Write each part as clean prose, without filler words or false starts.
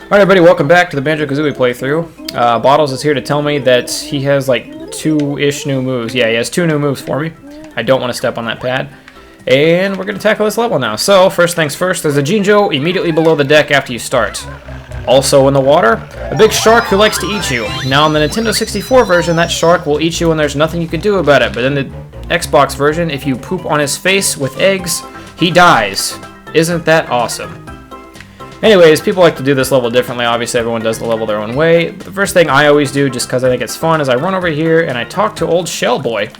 Alright everybody, welcome back to the Banjo Kazooie playthrough. Bottles is here to tell me that he has like 2-ish new moves. Yeah, he has 2 new moves for me. I don't want to step on that pad. And we're going to tackle this level now. So, first things first, there's a Jinjo immediately below the deck after you start. Also in the water, a big shark who likes to eat you. Now in the Nintendo 64 version, that shark will eat you and there's nothing you can do about it. But in the Xbox version, if you poop on his face with eggs, he dies. Isn't that awesome? Anyways, people like to do this level differently. Obviously, everyone does the level their own way. But the first thing I always do, just because I think it's fun, is I run over here and I talk to old Shell Boy.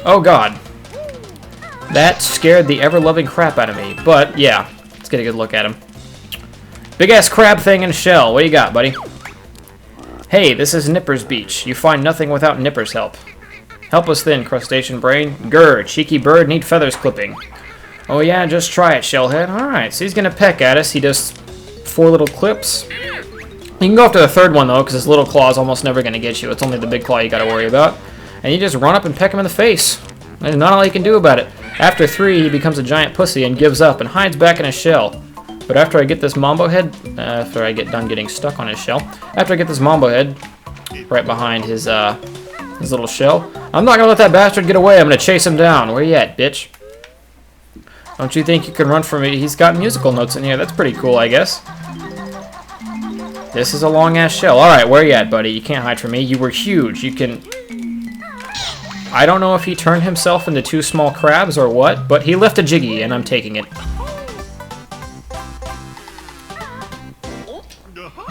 Oh god. That scared the ever-loving crap out of me. But, yeah, let's get a good look at him. Big-ass crab thing and shell. What do you got, buddy? Hey, this is Nipper's Beach. You find nothing without Nipper's help. Help us then, crustacean brain. Grr, cheeky bird, need feathers clipping. Oh yeah, just try it, Shellhead. Alright, so he's gonna peck at us. He does 4 little clips. You can go after the third one, though, because his little claw is almost never gonna get you. It's only the big claw you gotta worry about. And you just run up and peck him in the face. There's not all you can do about it. After 3, he becomes a giant pussy and gives up and hides back in his shell. But after I get this Mambo Head, after I get done getting stuck on his shell, after I get this Mambo Head right behind his little shell, I'm not gonna let that bastard get away. I'm gonna chase him down. Where you at, bitch? Don't you think you can run from me? He's got musical notes in here. That's pretty cool, I guess. This is a long-ass shell. Alright, where you at, buddy? You can't hide from me. You were huge. You can... I don't know if he turned himself into 2 small crabs or what, but he left a Jiggy, and I'm taking it.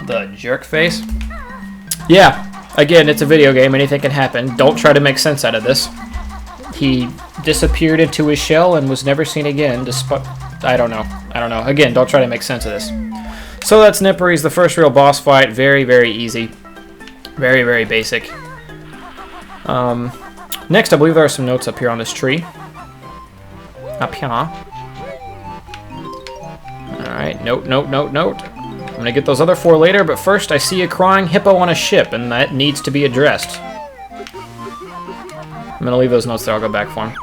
The jerk face. Yeah, again, it's a video game. Anything can happen. Don't try to make sense out of this. He disappeared into his shell and was never seen again, despite... I don't know. Again, don't try to make sense of this. So that's Nipper. He's the first real boss fight. Very, very easy. Very, very basic. Next, I believe there are some notes up here on this tree. Up here. Alright, note. I'm gonna get those other 4 later, but first I see a crying hippo on a ship, and that needs to be addressed. I'm gonna leave those notes there. I'll go back for him.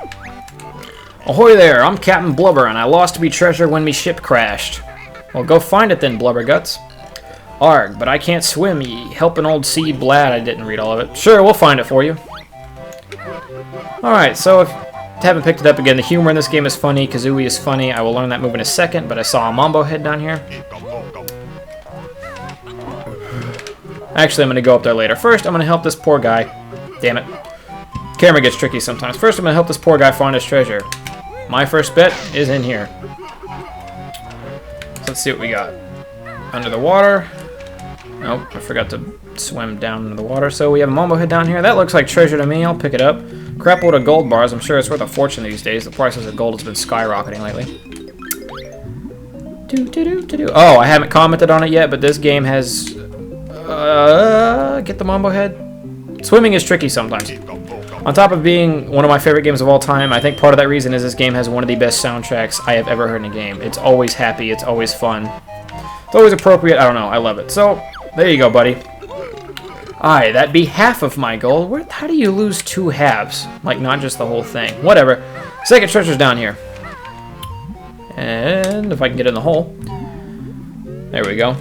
Ahoy there! I'm Captain Blubber, and I lost me treasure when me ship crashed. Well, go find it then, Blubberguts. Arg, but I can't swim. Ye helping old sea blad. I didn't read all of it. Sure, we'll find it for you. Alright, so if you haven't picked it up again, the humor in this game is funny. Kazooie is funny. I will learn that move in a second, but I saw a Mambo Head down here. Actually, I'm going to go up there later. First, I'm going to help this poor guy. Damn it. Camera gets tricky sometimes. First, I'm going to help this poor guy find his treasure. My first bet is in here. So let's see what we got. Under the water. Nope, I forgot to swim down into the water. So we have a Mambo Head down here. That looks like treasure to me. I'll pick it up. Crap load of gold bars. I'm sure it's worth a fortune these days. The prices of gold has been skyrocketing lately. Oh, I haven't commented on it yet, but this game has... get the Mambo Head. Swimming is tricky sometimes. On top of being one of my favorite games of all time, I think part of that reason is this game has one of the best soundtracks I have ever heard in a game. It's always happy, it's always fun. It's always appropriate, I don't know, I love it. So, there you go, buddy. Aye, that'd be half of my goal. How do you lose 2 halves? Like, not just the whole thing. Whatever. Second treasure's down here. And if I can get in the hole. There we go.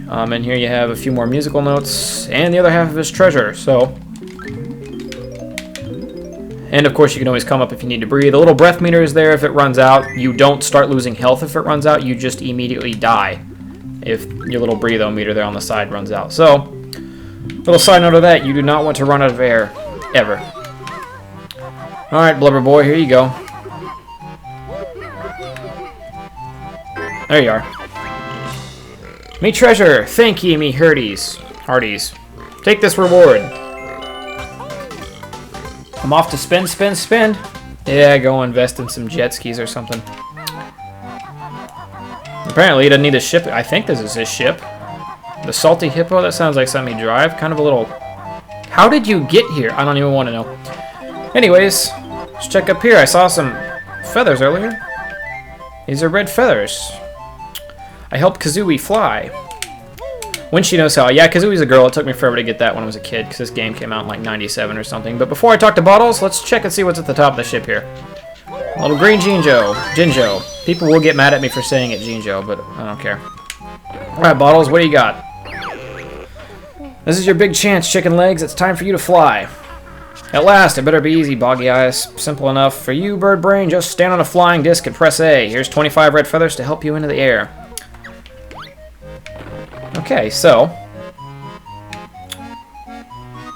And here you have a few more musical notes, and the other half of his treasure, so... And of course you can always come up if you need to breathe. The little breath meter is there if it runs out. You don't start losing health if it runs out, you just immediately die if your little breathe-o-meter there on the side runs out. So, little side note of that, you do not want to run out of air, ever. Alright, Blubber Boy, here you go. There you are. Me treasure, thank ye, me hearties. Take this reward. I'm off to spend. Yeah, go invest in some jet skis or something. Apparently, he doesn't need a ship. I think this is his ship. The Salty Hippo, that sounds like something he drive. Kind of a little... How did you get here? I don't even want to know. Anyways, let's check up here. I saw some feathers earlier. These are red feathers. I helped Kazooie fly. When she knows how. Yeah, Kazooie's a girl. It took me forever to get that when I was a kid, because this game came out in like 97 or something. But before I talk to Bottles, let's check and see what's at the top of the ship here. A little green Jinjo. People will get mad at me for saying it Jinjo, but I don't care. Alright, Bottles, what do you got? This is your big chance, chicken legs. It's time for you to fly. At last, it better be easy, Boggy Eyes. Simple enough. For you, Bird Brain, just stand on a flying disc and press A. Here's 25 red feathers to help you into the air. Okay, so...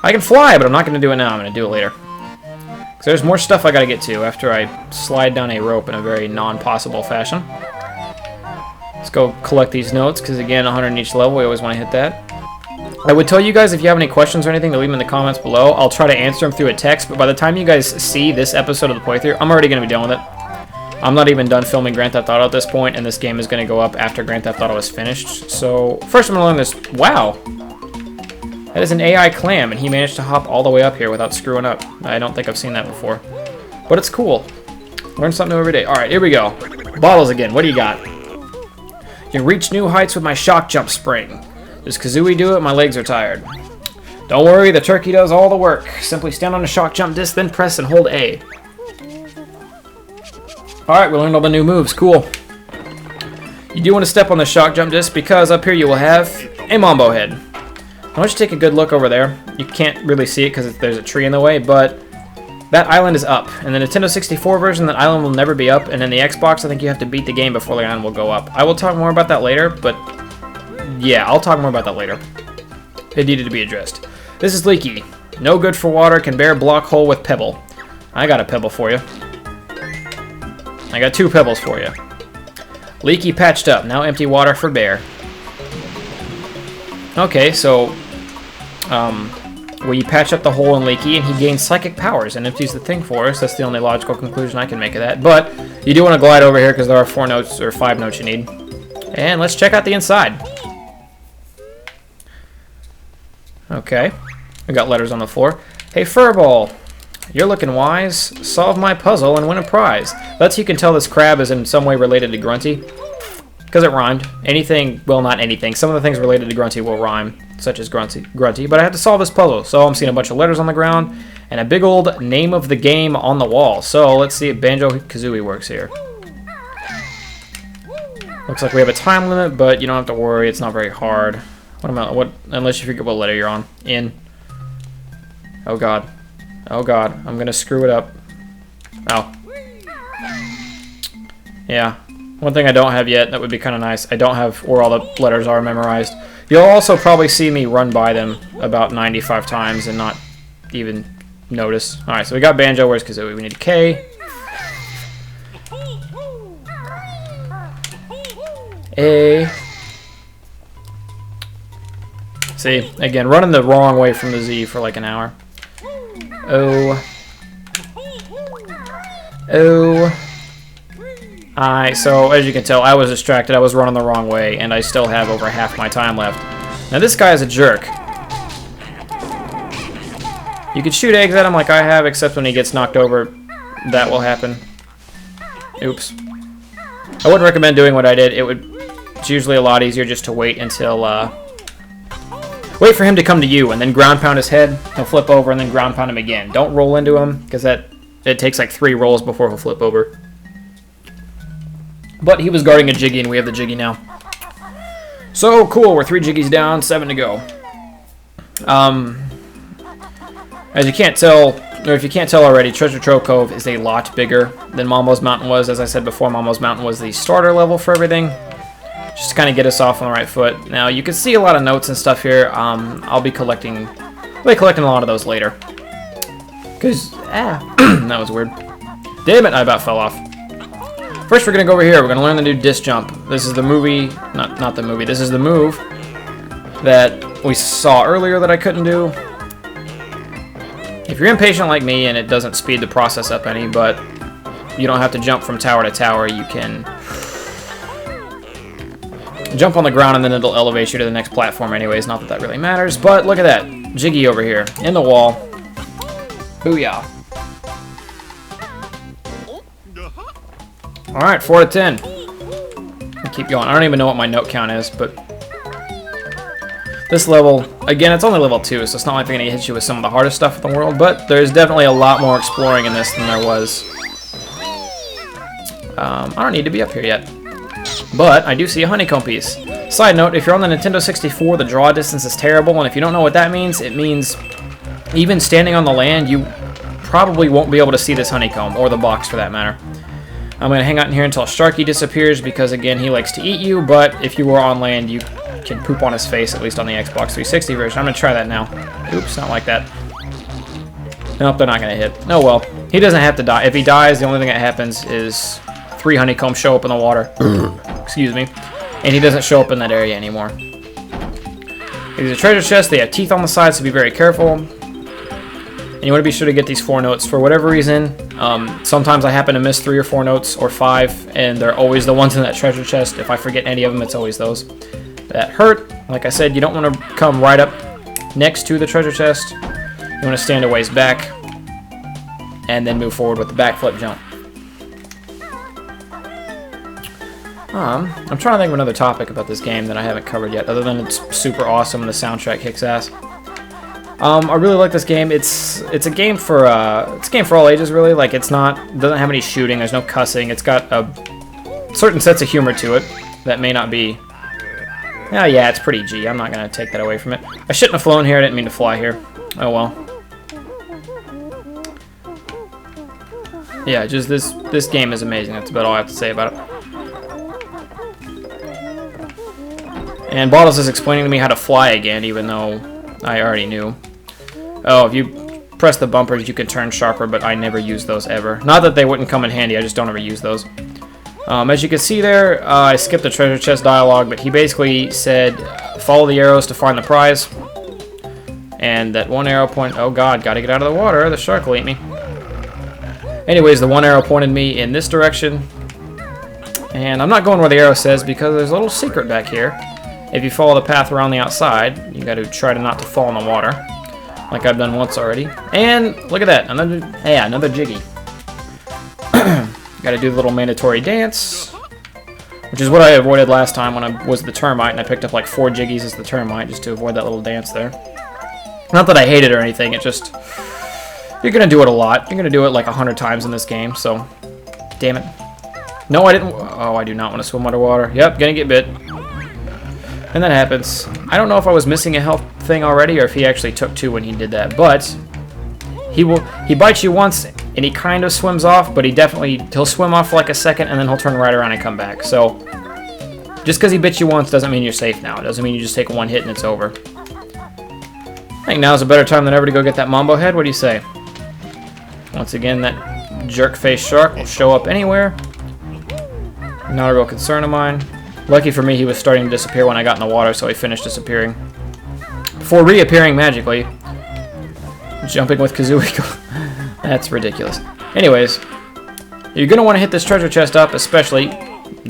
I can fly, but I'm not going to do it now. I'm going to do it later. Because there's more stuff I got to get to after I slide down a rope in a very non-possible fashion. Let's go collect these notes, because again, 100 in each level, we always want to hit that. I would tell you guys if you have any questions or anything to leave them in the comments below. I'll try to answer them through a text, but by the time you guys see this episode of the playthrough, I'm already going to be done with it. I'm not even done filming Grand Theft Auto at this point, and this game is going to go up after Grand Theft Auto is finished. So, first I'm going to learn this. Wow! That is an AI clam, and he managed to hop all the way up here without screwing up. I don't think I've seen that before. But it's cool. Learn something new every day. Alright, here we go. Bottles again. What do you got? You reach new heights with my shock jump spring. Does Kazooie do it? My legs are tired. Don't worry, the turkey does all the work. Simply stand on the shock jump disc, then press and hold A. Alright, we learned all the new moves. Cool. You do want to step on the shock jump disc because up here you will have a Mambo head. I want you to take a good look over there. You can't really see it because there's a tree in the way, but that island is up. In the Nintendo 64 version, that island will never be up, and in the Xbox, I think you have to beat the game before the island will go up. I will talk more about that later, but yeah, I'll talk more about that later. It needed to be addressed. This is leaky. No good for water, can bear block hole with pebble. I got a pebble for you. I got 2 pebbles for you. Leaky patched up, now empty water for bear. Okay, so we patch up the hole in Leaky and he gains psychic powers and empties the thing for us. That's the only logical conclusion I can make of that. But you do want to glide over here because there are 4 notes or 5 notes you need. And let's check out the inside. Okay, we got letters on the floor. Hey Furball, you're looking wise. Solve my puzzle and win a prize. That's how you can tell this crab is in some way related to Grunty. Because it rhymed. Anything, well not anything, some of the things related to Grunty will rhyme, such as Grunty, but I have to solve this puzzle. So I'm seeing a bunch of letters on the ground, and a big old name of the game on the wall. So let's see if Banjo Kazooie works here. Looks like we have a time limit, but you don't have to worry, it's not very hard. Unless you forget what letter you're on. In. Oh god. Oh god, I'm gonna screw it up. Oh. Yeah. One thing I don't have yet, that would be kind of nice, I don't have where all the letters are memorized. You'll also probably see me run by them about 95 times and not even notice. Alright, so we got Banjo, where's Kazooie? We need a K. A. See, again, running the wrong way from the Z for like an hour. O. O. I. So, as you can tell, I was distracted. I was running the wrong way, and I still have over half my time left. Now, this guy is a jerk. You could shoot eggs at him like I have, except when he gets knocked over, that will happen. Oops. I wouldn't recommend doing what I did. It's usually a lot easier just to wait until, wait for him to come to you, and then ground pound his head. He'll flip over, and then ground pound him again. Don't roll into him, because it takes like 3 rolls before he'll flip over. But he was guarding a Jiggy, and we have the Jiggy now. So, cool. We're 3 Jiggies down, 7 to go. As you can't tell, or if you can't tell already, Trove Cove is a lot bigger than Mambo's Mountain was. As I said before, Mambo's Mountain was the starter level for everything. Just to kind of get us off on the right foot. Now, you can see a lot of notes and stuff here. I'll be collecting a lot of those later. Because, that was weird. Damn it, I about fell off. First, we're going to go over here. We're going to learn the new disc jump. This is the movie, not the movie. This is the move that we saw earlier that I couldn't do. If you're impatient like me and it doesn't speed the process up any, but you don't have to jump from tower to tower, you can jump on the ground and then it'll elevate you to the next platform anyways. Not that that really matters, but look at that. Jiggy over here, in the wall. Booyah. Alright, 4 to 10. I'll keep going. I don't even know what my note count is, but this level, again, it's only level 2, so it's not like they're going to hit you with some of the hardest stuff in the world, but there's definitely a lot more exploring in this than there was. I don't need to be up here yet. But I do see a honeycomb piece. Side note, if you're on the Nintendo 64, the draw distance is terrible, and if you don't know what that means, it means even standing on the land, you probably won't be able to see this honeycomb, or the box for that matter. I'm going to hang out in here until Sharky disappears, because again, he likes to eat you, but if you were on land, you can poop on his face, at least on the Xbox 360 version. I'm going to try that now. Oops, not like that. Nope, they're not going to hit. Oh well, he doesn't have to die. If he dies, the only thing that happens is 3 honeycombs show up in the water. Excuse me. And he doesn't show up in that area anymore. These are treasure chests. They have teeth on the sides, so be very careful. And you want to be sure to get these 4 notes. For whatever reason, sometimes I happen to miss 3 or 4 notes, or 5, and they're always the ones in that treasure chest. If I forget any of them, it's always those. That hurt. Like I said, you don't want to come right up next to the treasure chest. You want to stand a ways back, and then move forward with the backflip jump. I'm trying to think of another topic about this game that I haven't covered yet, other than it's super awesome and the soundtrack kicks ass. I really like this game. It's a game for all ages, really. Like, doesn't have any shooting. There's no cussing. It's got a certain sense of humor to it that may not be. Oh yeah, it's pretty G. I'm not gonna take that away from it. I shouldn't have flown here. I didn't mean to fly here. Oh well. Yeah, just this game is amazing. That's about all I have to say about it. And Bottles is explaining to me how to fly again, even though I already knew. Oh, if you press the bumpers, you can turn sharper, but I never use those ever. Not that they wouldn't come in handy, I just don't ever use those. As you can see there, I skipped the treasure chest dialogue, but he basically said, follow the arrows to find the prize. And that one arrow point... Oh god, gotta get out of the water, the shark will eat me. Anyways, the one arrow pointed me in this direction. And I'm not going where the arrow says because there's a little secret back here. If you follow the path around the outside, you got to try to not to fall in the water, like I've done once already. And look at that, another jiggy. Got to do the little mandatory dance, which is what I avoided last time when I was the termite, and I picked up like 4 jiggies as the termite just to avoid that little dance there. Not that I hate it or anything, it just you're gonna do it a lot. You're gonna do it like 100 times in this game, so damn it. No, I didn't. Oh, I do not want to swim underwater. Yep, gonna get bit. And that happens. I don't know if I was missing a health thing already or if he actually took 2 when he did that, but he bites you once and he kind of swims off, but he'll swim off for like a second and then he'll turn right around and come back. So just because he bit you once doesn't mean you're safe now. It doesn't mean you just take 1 hit and it's over. I think now's a better time than ever to go get that Mambo head. What do you say? Once again, that jerk-faced shark will show up anywhere. Not a real concern of mine. Lucky for me, he was starting to disappear when I got in the water, so he finished disappearing. Before reappearing magically. Jumping with Kazooie. That's ridiculous. Anyways, you're going to want to hit this treasure chest up, especially...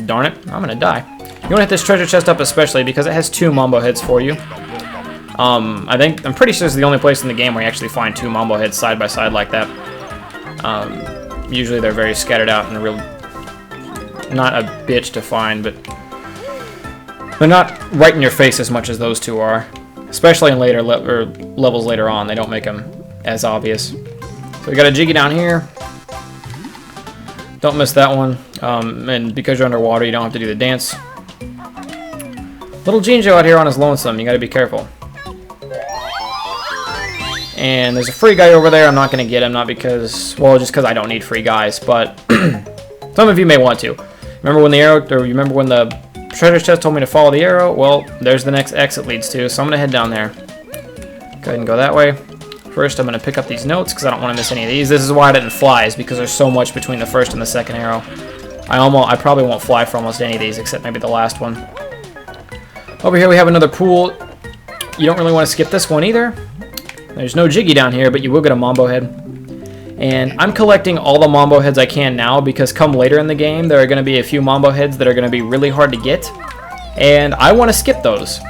Darn it, I'm going to die. You want to hit this treasure chest up especially because it has 2 Mambo heads for you. I'm pretty sure this is the only place in the game where you actually find 2 Mambo heads side by side like that. Usually they're very scattered out and real... Not a bitch to find, but... They're not right in your face as much as those 2 are. Especially in later levels later on, they don't make them as obvious. So we got a jiggy down here. Don't miss that one. And because you're underwater, you don't have to do the dance. Little Jinjo out here on his lonesome. You got to be careful. And there's a free guy over there. I'm not going to get him, not because, well, just because I don't need free guys, but some of you may want to. Remember when the treasure chest told me to follow the arrow? Well, there's the next exit leads to, so I'm going to head down there. Go ahead and go that way. First, I'm going to pick up these notes because I don't want to miss any of these. This is why I didn't fly, is because there's so much between the first and the second arrow. I probably won't fly for almost any of these, except maybe the last one. Over here we have another pool. You don't really want to skip this one either. There's no jiggy down here, but you will get a Mambo head. And I'm collecting all the Mambo heads I can now because come later in the game, there are going to be a few Mambo heads that are going to be really hard to get. And I want to skip those.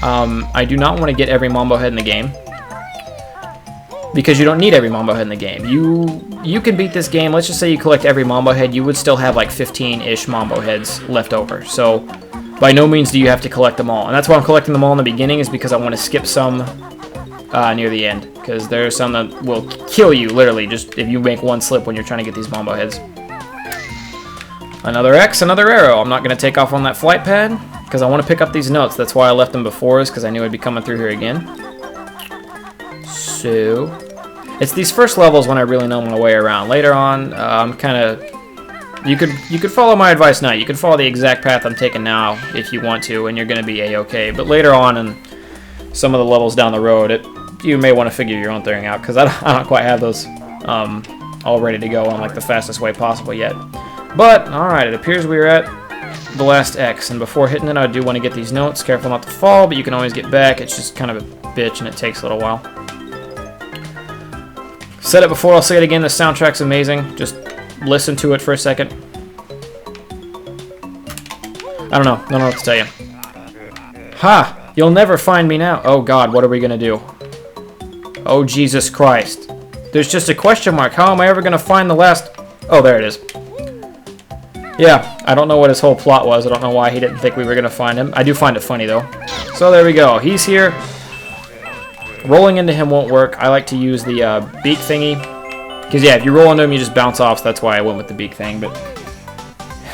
I do not want to get every Mambo head in the game. Because you don't need every Mambo head in the game. You can beat this game. Let's just say you collect every Mambo head, you would still have like 15-ish Mambo heads left over. So by no means do you have to collect them all. And that's why I'm collecting them all in the beginning, is because I want to skip some near the end. Because there are some that will kill you, literally, just if you make one slip when you're trying to get these Mambo heads. Another X, another arrow. I'm not going to take off on that flight pad. because I want to pick up these notes. That's why I left them before, is because I knew I'd be coming through here again. So, it's these first levels when I really know my way around. Later on, I'm kind of... You could follow my advice now. You could follow the exact path I'm taking now if you want to, and you're going to be A-okay. But later on in some of the levels down the road, you may want to figure your own thing out, because I don't quite have those all ready to go on like the fastest way possible yet. But, alright, it appears we are at the last X, and before hitting it, I do want to get these notes. Careful not to fall, but you can always get back. It's just kind of a bitch, and it takes a little while. Said it before, I'll say it again, the soundtrack's amazing. Just listen to it for a second. I don't know what to tell you. Ha! You'll never find me now. Oh god, what are we gonna do? Oh Jesus Christ. There's just a question mark. How am I ever gonna find the last... Oh, there it is. Yeah, I don't know what his whole plot was. I don't know why he didn't think we were gonna find him. I do find it funny though. So there we go. He's here. Rolling into him won't work. I like to use the beak thingy. Because yeah, if you roll into him, you just bounce off. So that's why I went with the beak thing. But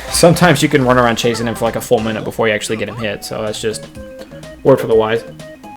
sometimes you can run around chasing him for like a full minute before you actually get him hit. So that's just word for the wise.